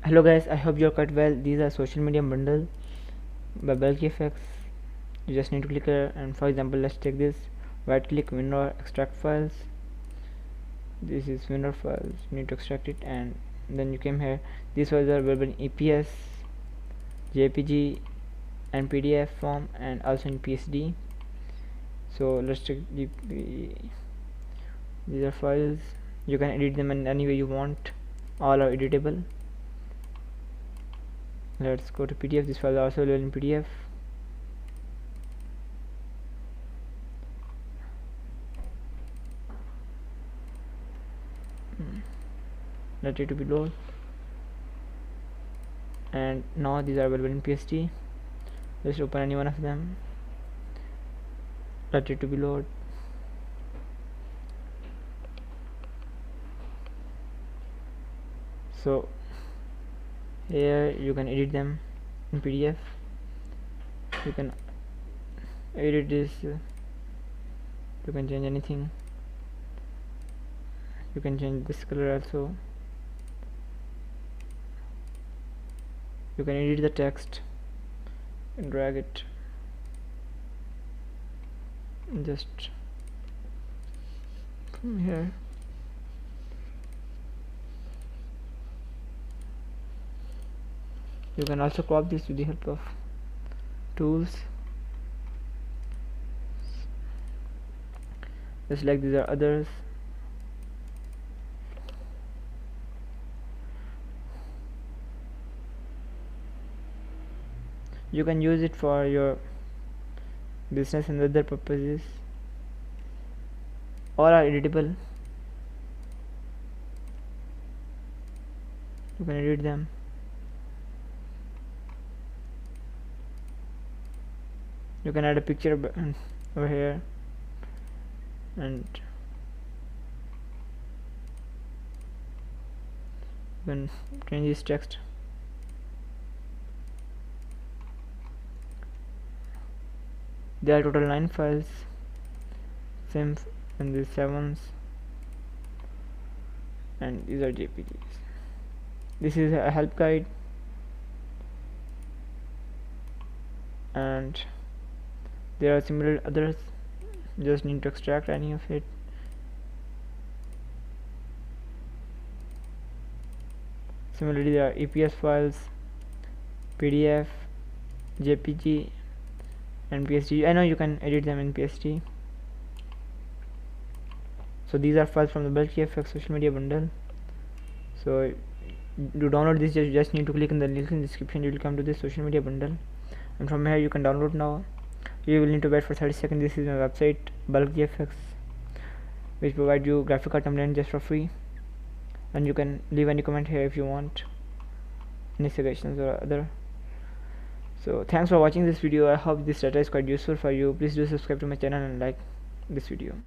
Hello guys, I hope you're quite well. These are social media bundle by BulkGFX. You just need to click here, and for example, let's take this. Right click, window, extract files. This is window files. You need to extract it, and then you came here. These files are available in EPS, JPG, and PDF form, and also in PSD. So let's check these are files. You can edit them in any way you want. All are editable. Let's go to PDF. This file is also available in PDF. Let it to be load, and now these are available in PSD. Let's open any one of them. Let it to be load. So here you can edit them in PDF. You can edit this. You can change anything. You can change this color also. You can edit the text and drag it just from here. You can also crop this with the help of tools. Just like these are others. You can use it for your business and other purposes. All are editable. You can edit them. You can add a picture over here, and you can change this text. There are total 9 files, same and these 7s, and these are JPGs. This is a help guide, and there are similar others. Just need to extract any of it. Similarly, there are EPS files, PDF, JPG, and PSD. I know you can edit them in PSD. So these are files from the BulkGFX social media bundle. So to download this, you just need to click on the link in the description. You will come to this social media bundle, and from here you can download now. You will need to wait for 30 seconds. This is my website BulkGFX, which provides you graphical template just for free, and you can leave any comment here if you want any suggestions or other. So thanks for watching this video. I hope this data is quite useful for you. Please do subscribe to my channel and like this video.